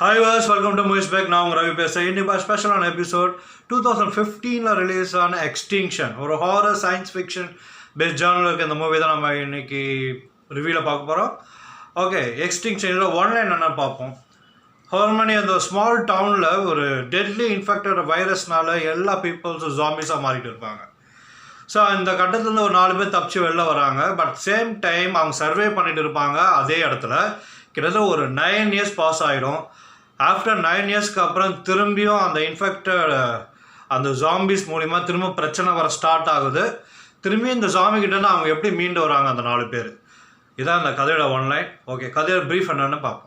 Hi guys, welcome to Movies Back. நான் உங்கள் ரவி பேசுகிறேன். இன்னைக்கு ஸ்பெஷலான எபிசோட் 2015 ரிலீஸ் ஆன எக்ஸ்டிங்ஷன், ஒரு ஹாரர் சயின்ஸ் ஃபிக்ஷன் பெஸ்ட் ஜானரில் இருக்க இந்த மூவி தான் நம்ம இன்னைக்கு ரிவ்யூவில் பார்க்க போகிறோம். ஓகே, எக்ஸ்டிங்ஷன் இதில் ஒன்லைன் என்ன பார்ப்போம். ஹார்மனி அந்த ஸ்மால் டவுனில் ஒரு டெட்லி இன்ஃபெக்டட் வைரஸ்னால எல்லா பீப்புள்ஸும் ஜாம்பிஸாக மாறிட்டு இருப்பாங்க. ஸோ இந்த கட்டத்துலேருந்து ஒரு 4 பேர் தப்பிச்சு வெளில வராங்க. பட் சேம் டைம் அவங்க சர்வே பண்ணிட்டு இருப்பாங்க அதே இடத்துல. கிட்டத்தட்ட ஒரு 9 இயர்ஸ் பாஸ் ஆகிடும். ஆஃப்டர் 9 இயர்ஸ்க்கு அப்புறம் திரும்பியும் அந்த இன்ஃபெக்டட் அந்த ஜாம்பிஸ் மூலிமா திரும்ப பிரச்சனை வர ஸ்டார்ட் ஆகுது. திரும்பி இந்த ஜாம்பி கிட்டேருந்து அவங்க எப்படி மீண்டு வராங்க அந்த 4 பேர். இதான் அந்த கதையோட ஒன்லைன். ஓகே, கதையோட ப்ரீஃப் என்னன்னு பார்ப்போம்.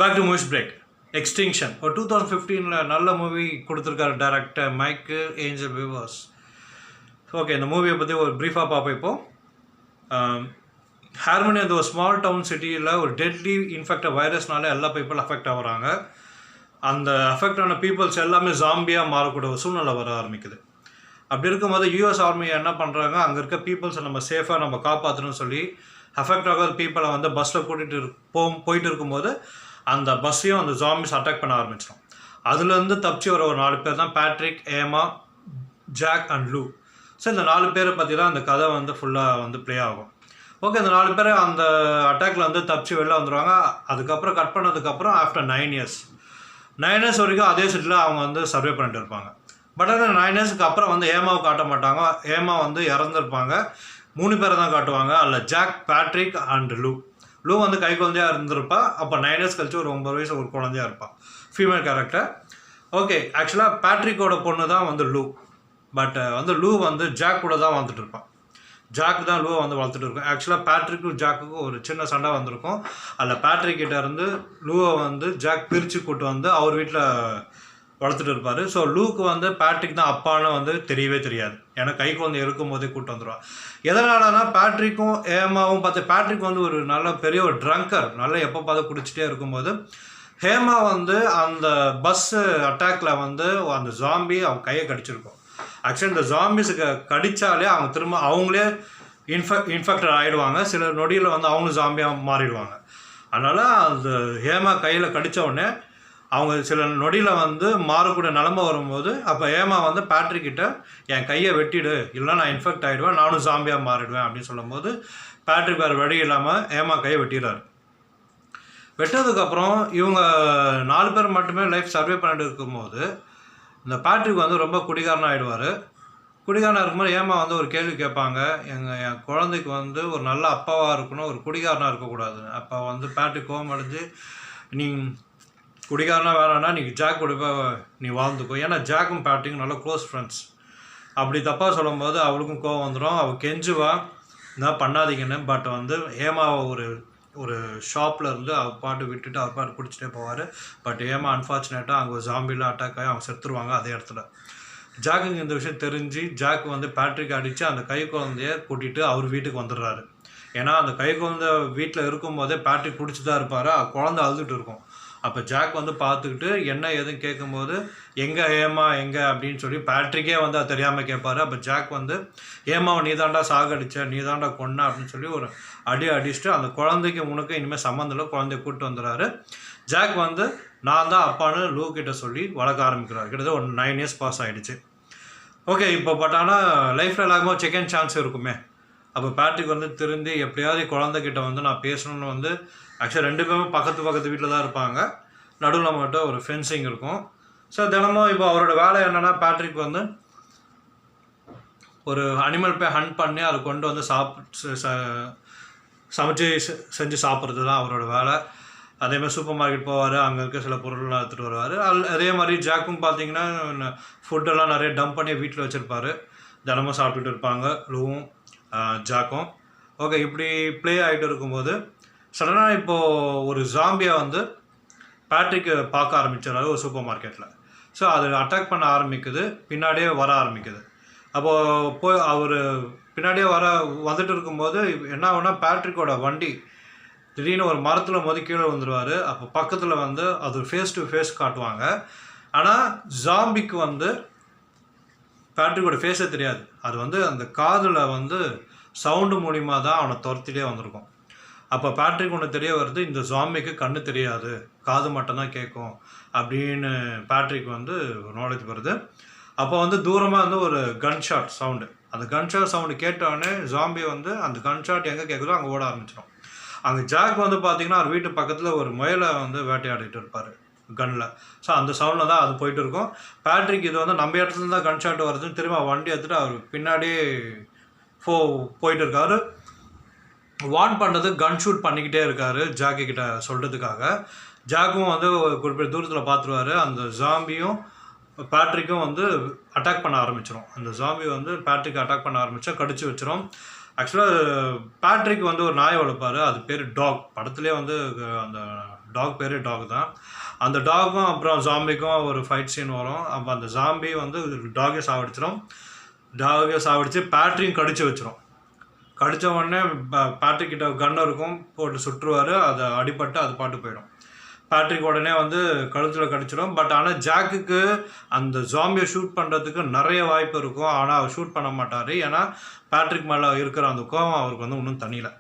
Back to movies break. Extinction ஒரு 2015 நல்ல மூவி கொடுத்துருக்காரு director Michael Angel Vivas. Okay, இந்த மூவியை பற்றி ஒரு ப்ரீஃபாக பார்ப்போம். இப்போது ஹார்மனி அந்த ஒரு ஸ்மால் டவுன் சிட்டியில் ஒரு டெட்லி இன்ஃபெக்டட் வைரஸ்னால எல்லா பீப்புளும் அஃபெக்ட் ஆகுறாங்க. அந்த அஃபெக்ட் ஆன பீப்புள்ஸ் எல்லாமே ஜாம்பியாக மாறக்கூடிய ஒரு சூழ்நிலை வர ஆரம்பிக்குது. அப்படி இருக்கும்போது யூஎஸ் ஆர்மி என்ன பண்ணுறாங்க, அங்கே இருக்க பீப்புள்ஸை நம்ம சேஃபாக நம்ம காப்பாற்றணும்னு சொல்லி அஃபெக்ட் ஆகாத பீப்புளை வந்து பஸ்ஸில் கூட்டிகிட்டு போயிட்டு இருக்கும்போது அந்த பஸ்ஸையும் அந்த ஜாம்பிஸ் அட்டாக் பண்ண ஆரம்பிச்சிடும். அதுலேருந்து தப்பிச்சு வர ஒரு 4 பேர் தான் பேட்ரிக், ஏமா, ஜாக் அண்ட் லூ. ஸோ இந்த 4 பேரை பற்றி தான் அந்த கதை வந்து ஃபுல்லாக வந்து ப்ளே ஆகும். ஓகே, இந்த 4 பேர் அந்த அட்டாக்ல வந்து தப்பிச்சு வெளில வந்துடுவாங்க. அதுக்கப்புறம் கட் பண்ணதுக்கப்புறம் ஆஃப்டர் 9 இயர்ஸ் வரைக்கும் அதே சிட்டியில் அவங்க வந்து சர்வே பண்ணிட்டு இருப்பாங்க. பட் ஆனால் 9 இயர்ஸ்க்கு அப்புறம் வந்து ஏமாவை காட்ட மாட்டாங்க. ஏமா வந்து இறந்துருப்பாங்க. 3 பேரை தான் காட்டுவாங்க. அதில் ஜாக், பேட்ரிக் அண்ட் லூ வந்து கை குழந்தையாக இருந்திருப்பா. அப்போ 9 இயர்ஸ் கழிச்சு ஒரு 9 வயசு ஒரு குழந்தையாக இருப்பாள், ஃபீமேல் கேரக்டர். ஓகே, ஆக்சுவலாக பேட்ரிக்கோட பொண்ணு தான் வந்து லூ. பட் வந்து லூ வந்து ஜாக் கூட தான் வாழ்ந்துட்டு இருப்பான். ஜாக் தான் லூவை வந்து வளர்த்துட்டு இருக்கும். ஆக்சுவலாக பேட்ரிக்கும் ஜாக்குக்கும் ஒரு சின்ன சண்டை வந்திருக்கும். அதில் பேட்ரிக் கிட்ட இருந்து லூவை வந்து ஜாக் பிரித்து கூட்டு வந்து அவர் வீட்டில் வளர்த்துட்டு இருப்பார். ஸோ லூக்கு வந்து பேட்ரிக் தான் அப்பான்னு வந்து தெரியவே தெரியாது. ஏன்னா கை குழந்தை இருக்கும் போதே கூப்பிட்டு வந்துடுவான். எதனாலனா பேட்ரிக்கும் ஏமாவும் பார்த்து, பேட்ரிக் வந்து ஒரு நல்ல பெரிய ஒரு ட்ரங்கர், நல்லா எப்போ பார்த்து குடிச்சிட்டே இருக்கும்போது ஹேமா வந்து அந்த பஸ்ஸு அட்டாக்ல வந்து அந்த ஜாம்பி அவங்க கையை கடிச்சிருக்கும். ஆக்சுவலி இந்த ஜாம்பிஸுக்கு கடித்தாலே அவங்க திரும்ப அவங்களே இன்ஃபெக்டட் ஆகிடுவாங்க. சில நொடியில் வந்து அவங்களும் ஜாம்பியாக மாறிடுவாங்க. அதனால் அந்த ஹேமா கையில் கடித்த உடனே அவங்க சில நொடியில் வந்து மாறக்கூடிய நிலமை வரும்போது அப்போ ஏமா வந்து பேட்ரிக் கிட்ட என் கையை வெட்டிடு, இல்லைனா நான் இன்ஃபெக்ட் ஆகிடுவேன், நானும் ஜாம்பியாக மாறிடுவேன் அப்படின்னு சொல்லும்போது பேட்ரிக் வேறு வழி இல்லாமல் ஏமா கையை வெட்டிடுறாரு. வெட்டதுக்கப்புறம் இவங்க 4 பேர் மட்டுமே லைஃப் சர்வே பண்ணிட்டு இருக்கும்போது இந்த பேட்ரிக் வந்து ரொம்ப குடிகாரனாக ஆகிடுவார். குடிகாரனாக இருக்கும்போது ஏமா வந்து ஒரு கேள்வி கேட்பாங்க, என் குழந்தைக்கு வந்து ஒரு நல்ல அப்பாவாக இருக்கணும், ஒரு குடிகாரனாக இருக்கக்கூடாது. அப்போ வந்து பேட்ரிக் கோவம் அடைஞ்சு, நீ குடிகாரனா வேணான்னா நீ ஜாக் கூட நீ வாழ்ந்துக்கோ. ஏன்னா ஜாக்கும் பேட்ரிக்கும் நல்ல க்ளோஸ் ஃப்ரெண்ட்ஸ். அப்படி தப்பாக சொல்லும்போது அவளுக்கும் கோவம் வந்துடும். அவள் கெஞ்சுவா என்ன பண்ணாதீங்கன்னு. பட் வந்து ஏமாவை ஒரு ஷாப்பில் இருந்து அவர் பாட்டு விட்டுட்டு அவர் பாட்டு குடிச்சிட்டே போவார். பட் ஏமா அன்ஃபார்ச்சுனேட்டாக அங்கே ஒரு ஜாம்பிலாம் அட்டாக் ஆகி அவங்க செத்துருவாங்க அதே இடத்துல. ஜாக்குக்கு இந்த விஷயம் தெரிஞ்சு ஜாக் வந்து பேட்ரிக் அடித்து அந்த கை குழந்தைய கூட்டிகிட்டு அவர் வீட்டுக்கு வந்துடுறாரு. ஏன்னா அந்த கை குழந்தை வீட்டில் இருக்கும்போதே பேட்ரிக் குடிச்சு தான் இருப்பார், குழந்தை அழுதுட்டு இருக்கும். அப்போ ஜாக் வந்து பார்த்துக்கிட்டு என்ன எதுவும் கேட்கும்போது எங்கே ஏமா எங்கே அப்படின்னு சொல்லி பேட்ரிக்கே வந்து அது தெரியாமல் கேட்பார். அப்போ ஜாக் வந்து ஏமாவை நீ தாண்டா சாகடிச்ச, நீ தாண்டா கொன்ன அப்படின்னு சொல்லி ஒரு அடிச்சுட்டு அந்த குழந்தைக்கு உனக்கு இனிமேல் சம்மந்தம் இல்லை, குழந்தைய கூப்பிட்டு வந்துடுறாரு. ஜாக் வந்து நான் தான் அப்பான்னு லூ கிட்ட சொல்லி வளர்க்க ஆரம்பிக்கிறார். கிட்டத்தட்ட ஒரு 9 years பாஸ் ஆகிடுச்சு. ஓகே, இப்போ பட் ஆனால் லைஃப்பில் எல்லாருக்கும் செகண்ட் சான்ஸ் இருக்குமே. அப்போ பேட்ரிக் வந்து திருந்தி எப்படியாவது குழந்தைகிட்ட வந்து நான் பேசணுன்னு வந்து ஆக்சுவலாக 2 பேருமே பக்கத்து வீட்டில் தான் இருப்பாங்க. நடுவில் மட்டும் ஒரு ஃபென்சிங் இருக்கும். ஸோ தினமும் இப்போ அவரோட வேலை என்னென்னா பேட்ரிக் வந்து ஒரு அனிமல் போய் ஹண்ட் பண்ணி அதை கொண்டு வந்து சமைச்சு செஞ்சு சாப்பிட்றது தான் அவரோட வேலை. அதேமாதிரி சூப்பர் மார்க்கெட் போவார், அங்கே இருக்க சில பொருள்லாம் எடுத்துகிட்டு வருவார். அதே மாதிரி ஜாக்கும் பார்த்தீங்கன்னா ஃபுட்டெல்லாம் நிறைய டம்ப் பண்ணி வீட்டில் வச்சுருப்பார். தினமும் சாப்பிட்டுட்டு இருப்பாங்க லூவும் ஜாக்கும். ஓகே, இப்படி ப்ளே ஆகிட்டு இருக்கும்போது சடனாக இப்போது ஒரு ஜாம்பியை வந்து பேட்ரிக்கு பார்க்க ஆரம்பிச்சிடறாரு ஒரு சூப்பர் மார்க்கெட்டில். ஸோ அது அட்டாக் பண்ண ஆரம்பிக்குது, பின்னாடியே வர ஆரம்பிக்குது. அப்போது போய் அவர் பின்னாடியே வந்துட்டு இருக்கும்போது என்ன ஆகுனா பேட்ரிக்கோட வண்டி திடீர்னு ஒரு மரத்தில் மோதி கீழே வந்துடுவார். அப்போ பக்கத்தில் வந்து அது ஃபேஸ் டு ஃபேஸ் காட்டுவாங்க. ஆனால் ஜாம்பிக்கு வந்து பேட்ரிக்கோட ஃபேஸே தெரியாது. அது வந்து அந்த காதில் வந்து சவுண்டு மூலிமா தான் அவனை துரத்திட்டே வந்திருக்கும். அப்போ பேட்ரிக் ஒன்று தெரிய வருது, இந்த ஜாம்பிக்கு கண்ணு தெரியாது, காது மட்டும்தான் கேட்கும் அப்படின்னு பேட்ரிக் வந்து நாலேஜ் வருது. அப்போ வந்து தூரமாக வந்து ஒரு கன் ஷாட் சவுண்டு, அந்த கன் ஷாட் சவுண்டு கேட்டோடனே ஜாம்பி வந்து அந்த கன் ஷாட் எங்கே கேட்குதோ அங்கே ஓட ஆரம்பிச்சிடும். அங்கே ஜாக் வந்து பார்த்திங்கன்னா அவர் வீட்டு பக்கத்தில் ஒரு முயலை வந்து வேட்டையாடிட்டு இருப்பார் கன்னில். ஸோ அந்த சவுண்டில் தான் அது போயிட்டு இருக்கும். பேட்ரிக் இது வந்து நம்ம இடத்துல தான் கன் ஷாட் வருதுன்னு திரும்ப வண்டி எடுத்துகிட்டு அவர் பின்னாடியே போயிட்டு இருக்காரு. வார்ன் பண்ணுறது கன் ஷூட் பண்ணிக்கிட்டே இருக்கார் ஜாக்கி கிட்ட சொல்கிறதுக்காக. ஜாக்கும் வந்து குறிப்பிட்ட தூரத்தில் பார்த்துருவார். அந்த ஜாம்பியும் பேட்ரிக்கும் வந்து அட்டாக் பண்ண ஆரம்பிச்சிடும். அந்த ஜாம்பி வந்து பேட்ரிக் அட்டாக் பண்ண ஆரம்பித்தா கடிச்சு வச்சிடும். ஆக்சுவலாக பேட்ரிக் வந்து ஒரு நாயை வளர்ப்பார், அது பேர் டாக். படத்துலேயே வந்து அந்த டாக் பேர் டாக் தான். அந்த டாகும் அப்புறம் ஜாம்பிக்கும் ஒரு ஃபைட் சீன் வரும். அப்போ அந்த ஜாம்பி வந்து டாகை சாவடிச்சிடும். டாகை சாவடித்து பேட்ரியும் கடிச்சு வச்சிடும். கடித்த உடனே பேட்ரிக் கிட்ட கன் இருக்கும், போட்டு சுட்டுருவார். அதை அடிபட்டு அது பாட்டு போயிடும். பேட்ரிக் உடனே வந்து கழுத்தில் கடிச்சிடும். பட் ஆனால் ஜாக்குக்கு அந்த ஜாம்பியை ஷூட் பண்ணுறதுக்கு நிறைய வாய்ப்பு இருக்கும். ஆனால் அவர் ஷூட் பண்ண மாட்டார். ஏன்னா பேட்ரிக் மேலே இருக்கிற அந்த கோவம் அவருக்கு வந்து இன்னும் தனியலை.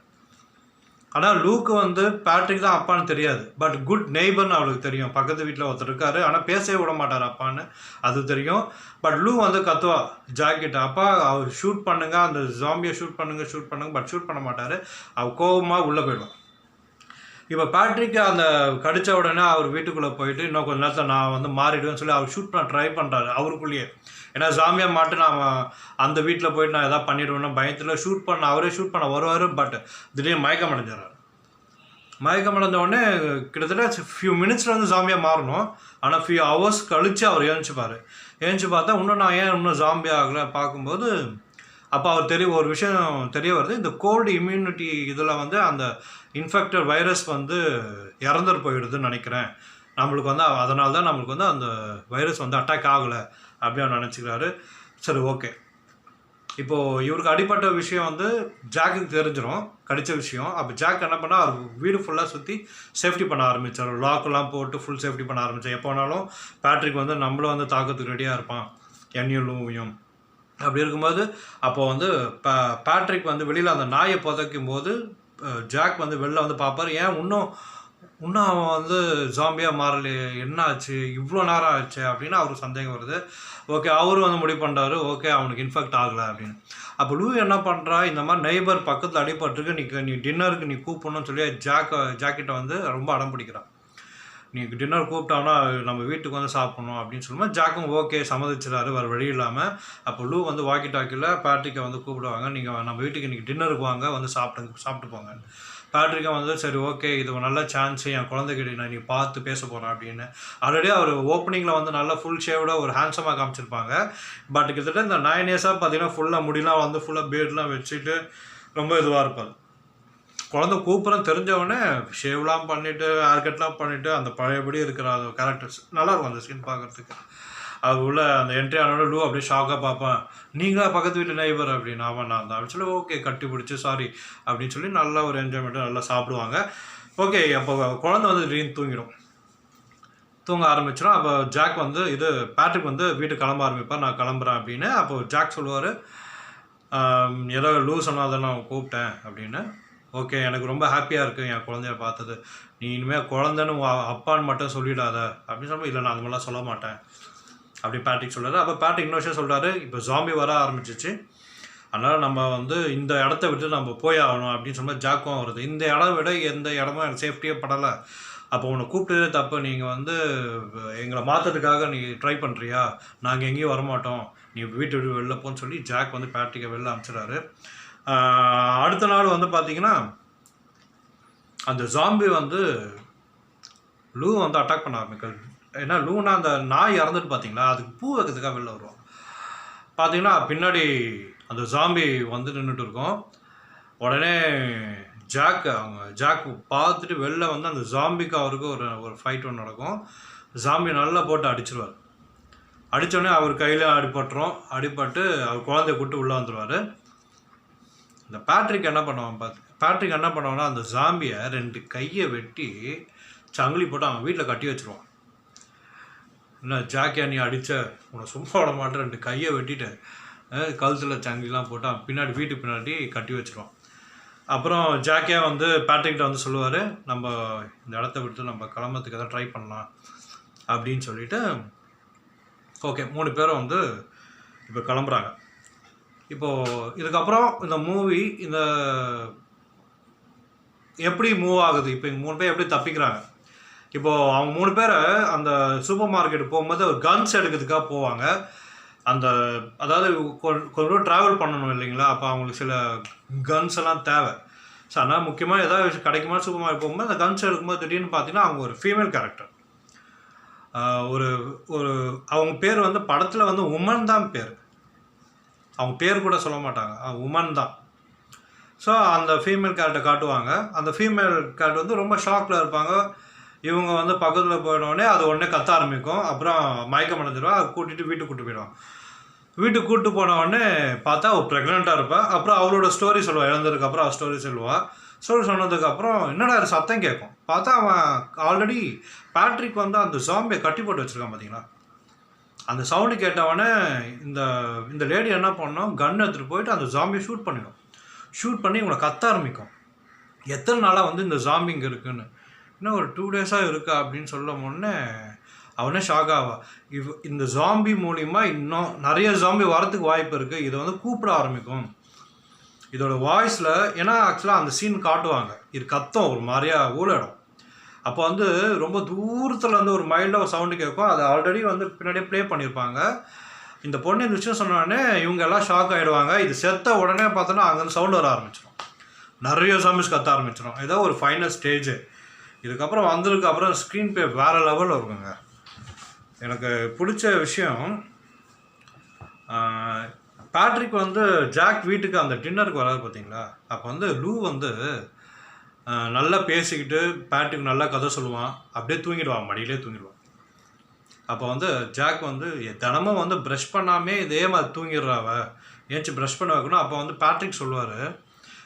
ஆனால் லூக்கு வந்து பேட்ரிக் தான் அப்பான்னு தெரியாது, பட் குட் நெய்பர்னு அவளுக்கு தெரியும். பக்கத்து வீட்டில் ஒருத்தர் இருக்கார், ஆனால் பேசவே விட மாட்டார் அப்பான்னு அது தெரியும். பட் லூ வந்து கத்துவா ஜாக்கிட்ட, அப்பா அவர் ஷூட் பண்ணுங்க, அந்த ஜாம்பியை ஷூட் பண்ணுங்க, பட் ஷூட் பண்ண மாட்டார். அவர் கோபமாக உள்ளே போயிடுவான். இப்போ பேட்ரிக் அந்த கடித்த உடனே அவர் வீட்டுக்குள்ளே போயிட்டு இன்னும் கொஞ்சம் நேரத்தில் நான் வந்து மாறிடுவேன்னு சொல்லி அவர் ஷூட் பண்ண ட்ரை பண்ணுறாரு அவருக்குள்ளேயே. ஏன்னா ஜாம்பியாக மாட்டு நான் அந்த வீட்டில் போயிட்டு நான் எதாவது பண்ணிவிடுவேன்னு பயத்தில் அவரே ஷூட் பண்ண வருவார். பட் திடீர்னு மயக்கம் அடைஞ்சிடறாரு. மயக்கம் அடைஞ்ச உடனே கிட்டத்தட்ட ஃபியூ மினிட்ஸில் வந்து ஜாம்பியாக மாறணும். ஆனால் ஃபியூ ஹவர்ஸ் கழித்து அவர் ஏஞ்சி பார்த்தா இன்னும் இன்னும் ஜாம்பி ஆகலை பார்க்கும்போது அப்போ அவர் ஒரு விஷயம் தெரிய வருது. இந்த கோல்டு இம்யூனிட்டி இதில் வந்து அந்த இன்ஃபெக்டட் வைரஸ் வந்து இறந்துட்டு போயிடுதுன்னு நினைக்கிறேன். நம்மளுக்கு வந்து அதனால தான் நம்மளுக்கு வந்து அந்த வைரஸ் வந்து அட்டாக் ஆகலை அப்படின்னு நினச்சிக்கிறாரு. சரி, ஓகே. இப்போது இவருக்கு அடிப்பட்ட விஷயம் வந்து ஜாக்குக்கு தெரிஞ்சிடும், கடித்த விஷயம். அப்போ ஜாக் என்ன பண்ணால் அவர் வீடு ஃபுல்லாக சுற்றி சேஃப்டி பண்ண ஆரம்பித்தார். லாக்கெல்லாம் போட்டு ஃபுல் சேஃப்டி பண்ண ஆரம்பித்தார். எப்போ வேணாலும் பேட்ரிக் வந்து நம்மளும் வந்து தாக்கத்துக்கு ரெடியாக இருப்பான், என்னையும். அப்படி இருக்கும்போது அப்போது வந்து பேட்ரிக் வந்து வெளியில் அந்த நாயை புதைக்கும் போது ஜாக் வந்து வெளில வந்து பார்ப்பார். ஏன் இன்னும் இன்னும் அவன் வந்து ஜாம்பியாக மாறலையே, என்ன ஆச்சு, இவ்வளோ நேரம் ஆச்சு அப்படின்னு அவருக்கு சந்தேகம் வருது. ஓகே, அவரும் வந்து முடிவு பண்ணுறாரு, ஓகே அவனுக்கு இன்ஃபெக்ட் ஆகலை அப்படின்னு. அப்போ லூ என்ன பண்ணுறா, இந்த மாதிரி நெய்பர் பக்கத்தில் அடிபட்டிருக்கு, நீ டின்னருக்கு நீ கூப்பிடணும்னு சொல்லி ஜாக்கிட்ட வந்து ரொம்ப அடம் பிடிக்கிறான். நீ டின்னர் கூப்பிட்டானா நம்ம வீட்டுக்கு வந்து சாப்பிட்ணும் அப்படின்னு சொல்லும்போது ஜாக்கும் ஓகே சம்மதிச்சிடாரு, வேறு வழி இல்லாமல். அப்போ லூ வந்து வாக்கி டாக்கியில் பேட்ரிக்கை வந்து கூப்பிடுவாங்க, நீங்கள் நம்ம வீட்டுக்கு இன்றைக்கி டின்னருக்கு வாங்க, வந்து சாப்பிட்டு போங்க. பேட்ரிக்கை வந்து சரி ஓகே இது ஒரு நல்ல சான்ஸு, என் குழந்தைகிட்ட நான் நீ பார்த்து பேச போகிறேன் அப்படின்னு. ஆல்ரெடி அவர் ஓப்பனிங்கில் வந்து நல்லா ஃபுல் ஷேவோட ஒரு ஹேண்ட்ஸமாக காமிச்சிருப்பாங்க. பட் கிட்டத்தட்ட இந்த 9 இயர்ஸாக பார்த்தீங்கன்னா ஃபுல்லாக முடியலாம் வந்து ஃபுல்லாக பேர்ட்லாம் வச்சுட்டு ரொம்ப இதுவாக இருப்பார். குழந்தை கூப்பிட்றேன் தெரிஞ்சவொடனே ஷேவ்லாம் பண்ணிவிட்டு ஹேர்கட்லாம் பண்ணிவிட்டு அந்த பழையபடி இருக்கிற அந்த கேரக்டர்ஸ் நல்லாயிருக்கும் அந்த சீன் பார்க்குறதுக்கு. அது உள்ள அந்த என்ட்ரி ஆனோட லூ அப்படியே ஷாக்காக பார்ப்பேன், நீங்களா பக்கத்து வீட்டு நெய்பர் அப்படின்னு. ஆமாம் நான் தான் அப்படின்னு சொல்லி ஓகே கட்டி பிடிச்சி சாரி அப்படின்னு சொல்லி நல்லா ஒரு என்ஜாய்மெண்ட்டு நல்லா சாப்பிடுவாங்க. ஓகே அப்போ குழந்தை வந்து திடீர்னு தூங்க ஆரம்பிச்சிடும். அப்போ ஜாக் வந்து பேட்ரிக் வந்து வீட்டுக்கு கிளம்ப ஆரம்பிப்பார், நான் கிளம்புறேன் அப்படின்னு. அப்போ ஜாக் சொல்லுவார், ஏதோ லூ சொன்னாதான் நான் கூப்பிட்டேன் அப்படின்னு. ஓகே எனக்கு ரொம்ப ஹாப்பியாக இருக்குது என் குழந்தைய பார்த்தது, நீ இனிமேல் குழந்தைன்னு அப்பான்னு மட்டும் சொல்லிடாத அப்படின்னு சொல்லும்போது இல்லை நான் அது மாதிரிலாம் சொல்ல மாட்டேன் அப்படி பேட்ரிக் சொல்கிறாரு. அப்போ பேட்ரிக் இன்னொரு விஷயம் சொல்கிறாரு, இப்போ ஜாம்பி வர ஆரம்பிச்சிச்சு, அதனால் நம்ம வந்து இந்த இடத்த விட்டு நம்ம போய் ஆகணும் அப்படின்னு சொல்லும்போது ஜாக்கும் வருது, இந்த இடம் விட எந்த இடமும் எனக்கு சேஃப்டியே படலை, அப்போ உன்னை கூப்பிட்டதே தப்பு, நீங்கள் வந்து எங்களை மாற்றத்துக்காக நீ ட்ரை பண்ணுறியா, நாங்கள் எங்கேயும் வரமாட்டோம், நீ வீட்டு விட்டு வெளில போன்னு சொல்லி ஜாக் வந்து பேட்ரிக்கை வெளில அனுப்பிச்சிடாரு. அடுத்த நாள் வந்து பார்த்தீங்கன்னா அந்த ஜாம்பி வந்து லூ வந்து அட்டாக் பண்ண ஆரம்பிக்கிறது. ஏன்னா லூனா அந்த நாய் இறந்துட்டு பார்த்தீங்களா, அதுக்கு பூ வைக்கிறதுக்காக வெளில வருவோம். பார்த்தீங்கன்னா பின்னாடி அந்த ஜாம்பி வந்து நின்றுட்டு இருக்கோம். உடனே ஜாக் பார்த்துட்டு வெளில வந்து அந்த ஜாம்பிக்கு அவருக்கு ஒரு ஃபைட் ஒன்று நடக்கும். ஜாம்பி நல்லா போட்டு அடிச்சிருவார். அடித்தோடனே அவர் கையில் அடிபட்டு அவர் குழந்தைய கூப்பிட்டு உள்ளே வந்துடுவார். இந்த பேட்ரிக் என்ன பண்ணுவான்னா அந்த ஜாம்பியை 2 கையை வெட்டி சங்கிலி போட்டு அவன் வீட்டில் கட்டி வச்சுருவான். என்ன ஜாக்கியா நீ அடித்த உன்னை சும்மா விட மாட்டேன், 2 கையை வெட்டிட்டு கழுத்தில் சங்கிலாம் போட்டு அவன் வீட்டுக்கு பின்னாடி கட்டி வச்சுருவான். அப்புறம் ஜாக்கியா வந்து பேட்ரிக்கிட்ட வந்து சொல்லுவார், நம்ம இந்த இடத்த விட்டு நம்ம கிளம்புறதுக்கு எதாவது ட்ரை பண்ணலாம் அப்படின்னு சொல்லிட்டு ஓகே 3 பேரும் வந்து இப்போ கிளம்புறாங்க. இப்போது இதுக்கப்புறம் இந்த மூவி எப்படி மூவ் ஆகுது, இப்போ 3 பேர் எப்படி தப்பிக்கிறாங்க. இப்போது அவங்க 3 பேரை அந்த சூப்பர் மார்க்கெட் போகும்போது ஒரு கன்ஸ் எடுக்கிறதுக்காக போவாங்க. அதாவது கொஞ்சம் ட்ராவல் பண்ணணும் இல்லைங்களா, அப்போ அவங்களுக்கு சில கன்ஸ் எல்லாம் தேவை. ஸோ அதனால் முக்கியமாக ஏதாவது கிடைக்குமா சூப்பர் மார்க்கெட் போகும்போது அந்த கன்ஸ் எடுக்கும்போது திடீர்னு பார்த்தீங்கன்னா அவங்க ஒரு ஃபீமேல் கேரக்டர், ஒரு ஒரு அவங்க பேர் வந்து படத்தில் வந்து உமன் தான் பேர், அவங்க பேர் கூட சொல்ல மாட்டாங்க, உமன் தான். ஸோ அந்த ஃபீமேல் கேரக்டர் காட்டுவாங்க. அந்த ஃபீமேல் கேரக்டர் வந்து ரொம்ப ஷாக்கில் இருப்பாங்க. இவங்க வந்து பக்கத்தில் போயிடனே அது உடனே கத்த ஆரம்பிக்கும். அப்புறம் மயக்கம் அடைஞ்சிடுவா, அதை கூட்டிகிட்டு வீட்டுக்கு கூப்பிட்டு போயிடுவான். வீட்டுக்கு கூப்பிட்டு போன உடனே பார்த்தா அவள் ப்ரெக்னெண்ட்டாக இருப்பாள். அப்புறம் அவளோட ஸ்டோரி சொல்லுவாள், இழந்ததுக்கப்புறம் அவள் ஸ்டோரி சொன்னதுக்கப்புறம் என்னடா சத்தம் கேட்கும், பார்த்தா அவன் ஆல்ரெடி பேட்ரிக் வந்து அந்த ஜாம்பியை கட்டி போட்டு வச்சுருக்கான் பார்த்தீங்களா. அந்த சவுண்டு கேட்டவொடனே இந்த லேடி என்ன பண்ணோம், கன் எடுத்துகிட்டு போயிட்டு அந்த ஜாம்பியை ஷூட் பண்ணி இவங்களை கத்த ஆரம்பிக்கும். எத்தனை நாளாக வந்து இந்த ஜாம்பி இங்கே இருக்குன்னு, இன்னும் ஒரு 2 டேஸாக இருக்கா அப்படின்னு சொல்லும் போதே அவனே ஷாக் ஆவா. இந்த ஜாம்பி மூலிமா இன்னும் நிறைய ஜாம்பி வரத்துக்கு வாய்ப்பு இருக்குது, இதை வந்து கூப்பிட ஆரம்பிக்கும். இதோட வாய்ஸில் ஏன்னா ஆக்சுவலாக அந்த சீன் காட்டுவாங்க, இது கத்தம் ஒரு மாதிரியா ஊழடும். அப்போ வந்து ரொம்ப தூரத்தில் வந்து ஒரு மைல்டாக ஒரு சவுண்டு கேட்கும், அதை ஆல்ரெடி வந்து பின்னாடியே ப்ளே பண்ணியிருப்பாங்க. இந்த பொண்ணு இந்த விஷயம் சொன்னோடனே இவங்க எல்லாம் ஷாக் ஆகிடுவாங்க. இது செத்த உடனே பார்த்தோன்னா அங்கேருந்து சவுண்டு வர ஆரம்பிச்சிடும், நிறைய சாமிஸ் கத்த ஆரம்பிச்சிடும். ஏதோ ஒரு ஃபைனல் ஸ்டேஜு. இதுக்கப்புறம் வந்ததுக்கப்புறம் ஸ்க்ரீன் ப்ளே வேறு லெவலில் இருக்குங்க. எனக்கு பிடிச்ச விஷயம் பேட்ரிக் வந்து ஜாக் வீட்டுக்கு அந்த டின்னருக்கு வராது பார்த்தீங்களா, அப்போ வந்து லூ வந்து நல்லா பேசிக்கிட்டு பேட்ரிக் நல்லா கதை சொல்லுவான், அப்படியே தூங்கிடுவான், மடியிலே தூங்கிடுவான். அப்போ வந்து ஜாக் வந்து தினமும் வந்து ப்ரஷ் பண்ணாமே இதே மாதிரி தூங்கிடுறாவ, ஏன்ச்சு ப்ரஷ் பண்ண வைக்கணும். அப்போ வந்து பேட்ரிக் சொல்லுவார்,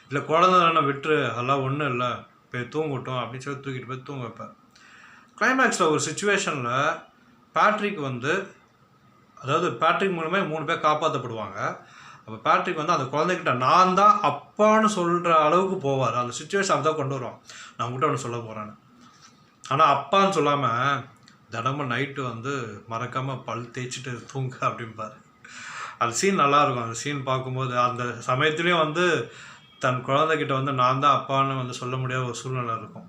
இல்லை குழந்தை தானே விட்டுரு, அதெல்லாம் ஒன்றும் இல்லை, போய் தூங்கட்டும் அப்படின்னு சொல்லி தூக்கிட்டு போய் தூங்க வைப்பேன். கிளைமேக்ஸில் ஒரு சுச்சுவேஷனில் பேட்ரிக் வந்து அதாவது பேட்ரிக் மூலமே 3 பேர் காப்பாற்றப்படுவாங்க. அப்போ பேட்ரிக் வந்து அந்த குழந்தைகிட்ட நான் தான் அப்பான்னு சொல்கிற அளவுக்கு போவார். அந்த சுச்சுவேஷன் அப்படி தான் கொண்டு வருவான், நான் உங்கள்கிட்ட ஒன்று சொல்ல போகிறேன்னு. ஆனால் அப்பான்னு சொல்லாமல் தினமும் நைட்டு வந்து மறக்காமல் பல் தேய்ச்சிட்டு தூங்க அப்படிம்பார். அந்த சீன் நல்லாயிருக்கும். அந்த சீன் பார்க்கும்போது அந்த சமயத்துலேயும் வந்து தன் குழந்தைகிட்ட வந்து நான் தான் அப்பான்னு வந்து சொல்ல முடியாத ஒரு சூழ்நிலை இருக்கும்.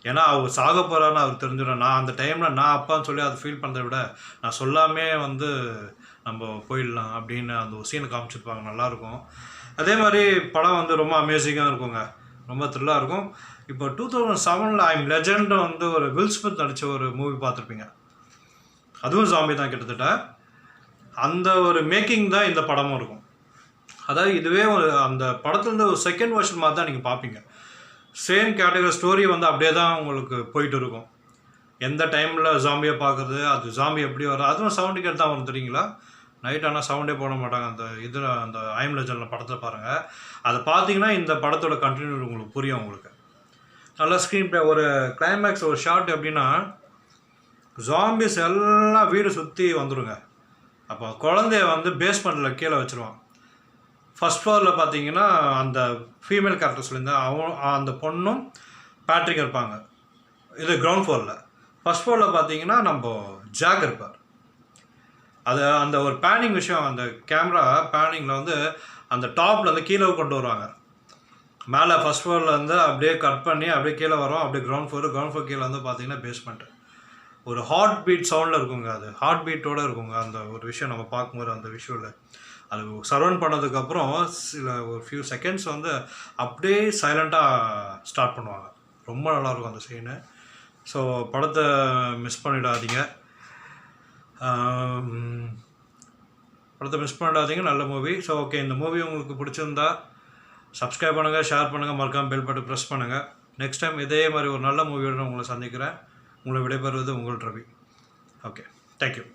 ஏன்னா அவர் சாக போகிறான்னு அவர் தெரிஞ்சிடும். நான் அந்த டைமில் நான் அப்பான்னு சொல்லி அதை ஃபீல் பண்ணுறத விட நான் சொல்லாமே வந்து நம்ம போயிடலாம் அப்படின்னு அந்த ஒரு சீனை காமிச்சிருப்பாங்க. நல்லாயிருக்கும். அதே மாதிரி படம் வந்து ரொம்ப அமேசிங்காக இருக்குங்க. ரொம்ப த்ரில்லாக இருக்கும். இப்போ 2007 ஐம் லெஜெண்ட் வந்து ஒரு வில் ஸ்மித் நடித்த ஒரு மூவி பார்த்துருப்பீங்க. அதுவும் ஜாம்பி தான் கிட்டத்தட்ட. அந்த ஒரு மேக்கிங் தான் இந்த படமும் இருக்கும். அதாவது இதுவே ஒரு அந்த படத்துலேருந்து ஒரு செகண்ட் வெர்ஷன் மாதிரி தான் நீங்கள் பார்ப்பீங்க. சேம் கேட்டகரி ஸ்டோரி வந்து அப்படியே தான் உங்களுக்கு போயிட்டு இருக்கும். எந்த டைமில் ஜாம்பியை பார்க்குறது, அது ஜாம்பி எப்படி வரும், அதுவும் சவுண்டு கேட்டு தான் வரும் தெரியுங்களா. நைட் ஆனால் சவுண்டே போட மாட்டாங்க. அந்த இதில் அந்த ஐம் லெஜெண்டில் படத்தில் பாருங்கள். அதை பார்த்தீங்கன்னா இந்த படத்தோட கண்டினியூ உங்களுக்கு புரியும். உங்களுக்கு நல்லா ஸ்க்ரீன் ப்ளே ஒரு கிளைமேக்ஸ் ஒரு ஷார்ட் எப்படின்னா ஜாம்பிஸ் எல்லாம் வீடு சுற்றி வந்துடுங்க. அப்போ குழந்தைய வந்து பேஸ்மெண்ட்டில் கீழே வச்சுருவான். ஃபஸ்ட் ஃப்ளோரில் பார்த்தீங்கன்னா அந்த ஃபீமேல் கேரக்டர் சொல்லியிருந்தேன் அந்த பொண்ணும் பேட்ரிக் இருப்பாங்க. இது கிரவுண்ட் ஃப்ளோரில். ஃபஸ்ட் ஃப்ளோரில் பார்த்தீங்கன்னா நம்ம ஜாக் இருப்பார். அது அந்த ஒரு பேனிங் விஷயம், அந்த கேமரா பேனிங்கில் வந்து அந்த டாப்பில் வந்து கீழே கொண்டு வருவாங்க. மேலே ஃபஸ்ட் ஃப்ளோரில் வந்து அப்படியே கட் பண்ணி அப்படியே கீழே வரும். அப்படியே கிரவுண்ட் ஃப்ளோர் கீழே வந்து பார்த்தீங்கன்னா பேஸ்மெண்ட்டு. ஒரு ஹார்ட் பீட் சவுண்டில் இருக்குங்க. அது ஹார்ட் பீட்டோடு இருக்குங்க. அந்த ஒரு விஷயம் நம்ம பார்க்கும்போது அந்த விஷுவலில் அது சரௌண்ட் பண்ணதுக்கப்புறம் ஒரு ஃபியூ செகண்ட்ஸ் வந்து அப்படியே சைலண்ட்டாக ஸ்டார்ட் பண்ணுவாங்க. ரொம்ப நல்லாயிருக்கும் அந்த சீனு. ஸோ படத்தை மிஸ் பண்ணிடாதீங்க. நல்ல மூவி. ஸோ ஓகே, இந்த மூவி உங்களுக்கு பிடிச்சிருந்தா சப்ஸ்கிரைப் பண்ணுங்கள், ஷேர் பண்ணுங்கள், மறக்காமல் பெல் பட்டன் ப்ரெஸ் பண்ணுங்கள். நெக்ஸ்ட் டைம் இதே மாதிரி ஒரு நல்ல மூவியோட உங்களை சந்திக்கிறேன். உங்களை விடைபெறுவது உங்கள் Ravi. Okay, thank you.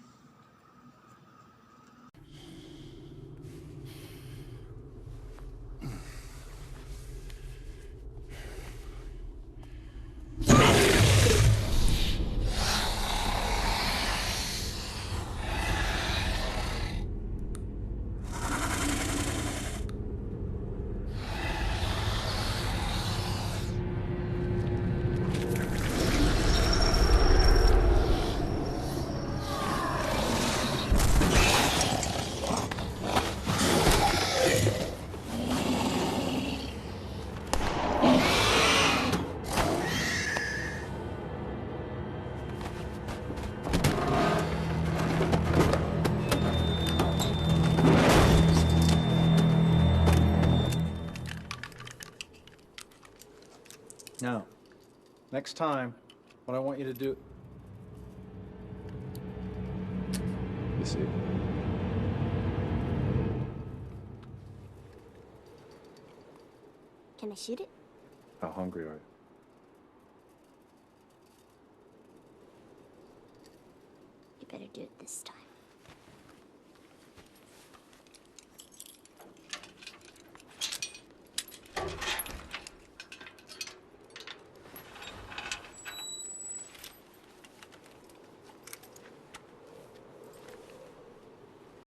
Now, next time, what I want you to do... You see? Can I shoot it? How hungry are you? You better do it this time.